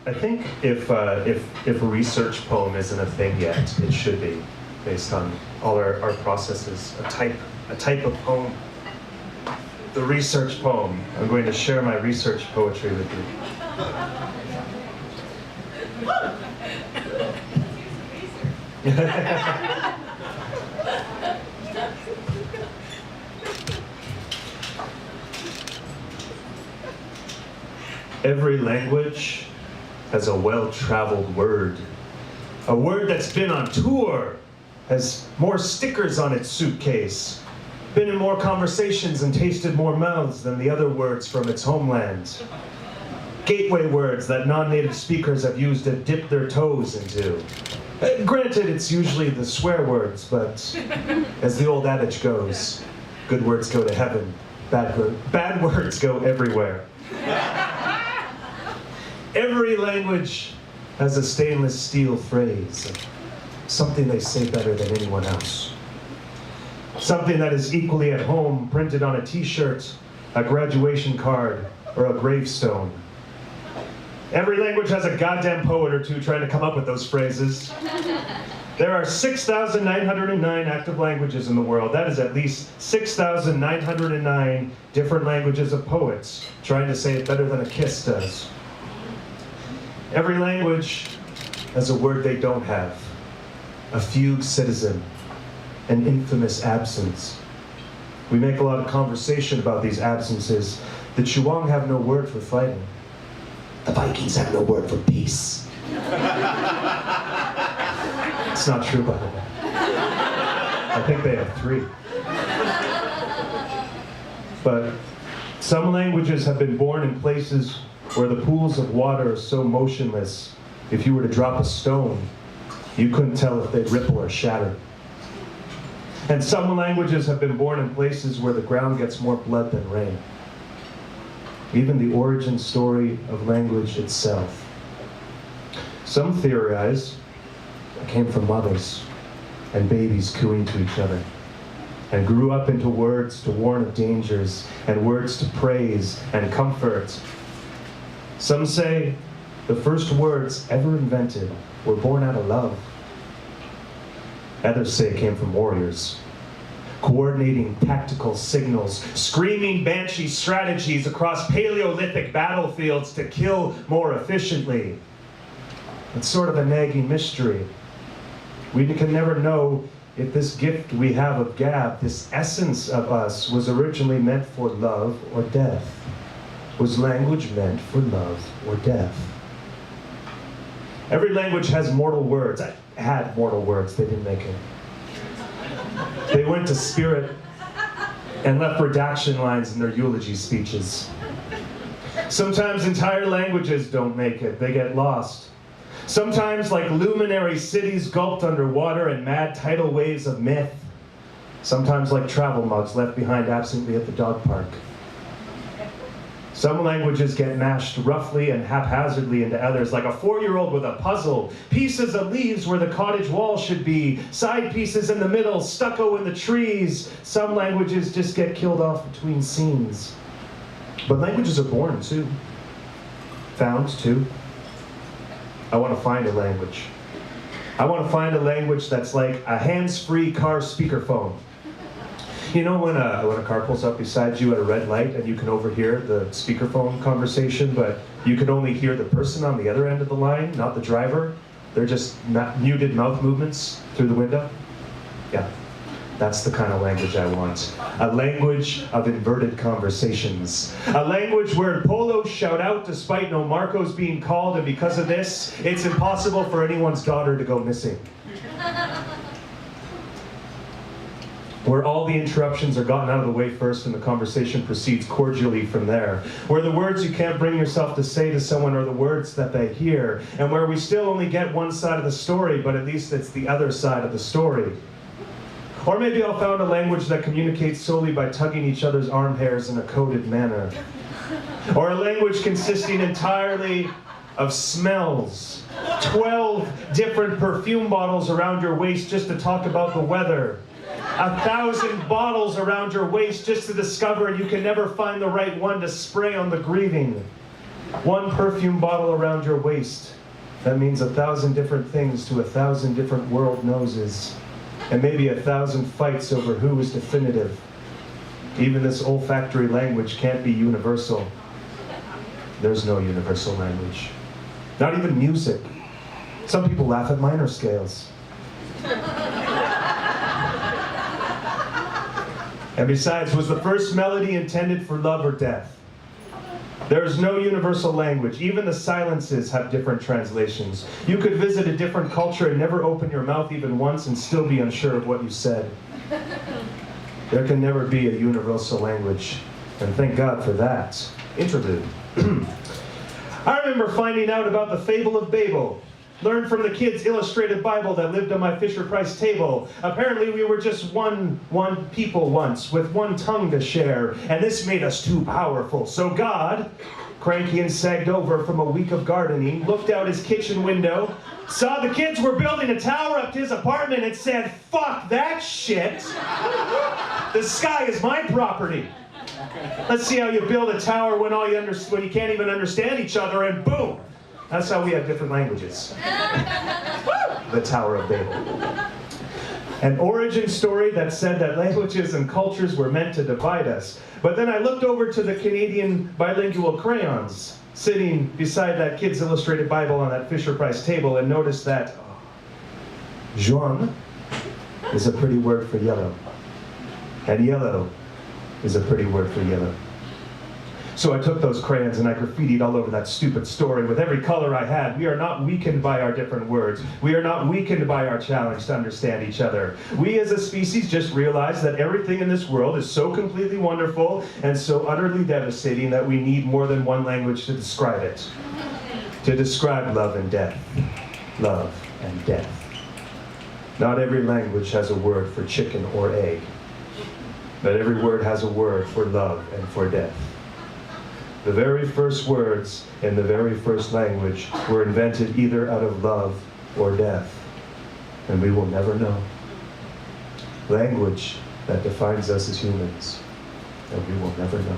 I think if a research poem isn't a thing yet, it should be, based on all our processes. A type of poem. The research poem. I'm going to share my research poetry with you. Every language has a well-traveled word. A word that's been on tour, has more stickers on its suitcase, been in more conversations and tasted more mouths than the other words from its homeland. Gateway words that non-native speakers have used to dip their toes into. Granted, it's usually the swear words, but as the old adage goes, good words go to heaven, bad words go everywhere. Every language has a stainless steel phrase, something they say better than anyone else. Something that is equally at home, printed on a t-shirt, a graduation card, or a gravestone. Every language has a goddamn poet or two trying to come up with those phrases. There are 6,909 active languages in the world. That is at least 6,909 different languages of poets trying to say it better than a kiss does. Every language has a word they don't have, a fugue citizen, an infamous absence. We make a lot of conversation about these absences. The Chewang have no word for fighting. The Vikings have no word for peace. It's not true, by the way. I think they have 3. But some languages have been born in places where the pools of water are so motionless, if you were to drop a stone, you couldn't tell if they'd ripple or shatter. And some languages have been born in places where the ground gets more blood than rain. Even the origin story of language itself. Some theorize it came from mothers and babies cooing to each other, and grew up into words to warn of dangers, and words to praise and comfort. Some say the first words ever invented were born out of love. Others say it came from warriors, coordinating tactical signals, screaming banshee strategies across Paleolithic battlefields to kill more efficiently. It's sort of a nagging mystery. We can never know if this gift we have of gab, this essence of us, was originally meant for love or death. Was language meant for love or death? Every language has mortal words. I had mortal words, they didn't make it. They went to spirit and left redaction lines in their eulogy speeches. Sometimes entire languages don't make it, they get lost. Sometimes like luminary cities gulped underwater in mad tidal waves of myth. Sometimes like travel mugs left behind absently at the dog park. Some languages get mashed roughly and haphazardly into others, like a 4-year-old with a puzzle. Pieces of leaves where the cottage wall should be, side pieces in the middle, stucco in the trees. Some languages just get killed off between scenes. But languages are born too. Found too. I want to find a language. I want to find a language that's like a hands-free car speakerphone. You know when a car pulls up beside you at a red light and you can overhear the speakerphone conversation, but you can only hear the person on the other end of the line, not the driver? They're just muted mouth movements through the window? Yeah, that's the kind of language I want. A language of inverted conversations. A language where polos shout out despite no Marcos being called, and because of this, it's impossible for anyone's daughter to go missing. Where all the interruptions are gotten out of the way first and the conversation proceeds cordially from there. Where the words you can't bring yourself to say to someone are the words that they hear. And where we still only get one side of the story, but at least it's the other side of the story. Or maybe I'll found a language that communicates solely by tugging each other's arm hairs in a coded manner. Or a language consisting entirely of smells. 12 different perfume bottles around your waist just to talk about the weather. 1,000 bottles around your waist just to discover you can never find the right one to spray on the grieving. One perfume bottle around your waist. That means 1,000 different things to 1,000 different world noses. And maybe 1,000 fights over who is definitive. Even this olfactory language can't be universal. There's no universal language. Not even music. Some people laugh at minor scales. And besides, was the first melody intended for love or death? There is no universal language. Even the silences have different translations. You could visit a different culture and never open your mouth even once and still be unsure of what you said. There can never be a universal language. And thank God for that. Interlude. I remember finding out about the fable of Babel. Learned from the kids' illustrated Bible that lived on my Fisher-Price table. Apparently we were just one people once, with one tongue to share, and this made us too powerful. So God, cranky and sagged over from a week of gardening, looked out his kitchen window, saw the kids were building a tower up to his apartment, and said, "Fuck that shit! The sky is my property. Let's see how you build a tower when you can't even understand each other," and boom! That's how we have different languages. The Tower of Babel. An origin story that said that languages and cultures were meant to divide us. But then I looked over to the Canadian bilingual crayons sitting beside that kid's illustrated Bible on that Fisher-Price table and noticed that jaune is a pretty word for yellow. And yellow is a pretty word for yellow. So I took those crayons and I graffitied all over that stupid story with every color I had. We are not weakened by our different words. We are not weakened by our challenge to understand each other. We as a species just realized that everything in this world is so completely wonderful and so utterly devastating that we need more than one language to describe it. To describe love and death. Love and death. Not every language has a word for chicken or egg. But every word has a word for love and for death. The very first words in the very first language were invented either out of love or death. And we will never know. Language that defines us as humans. And we will never know.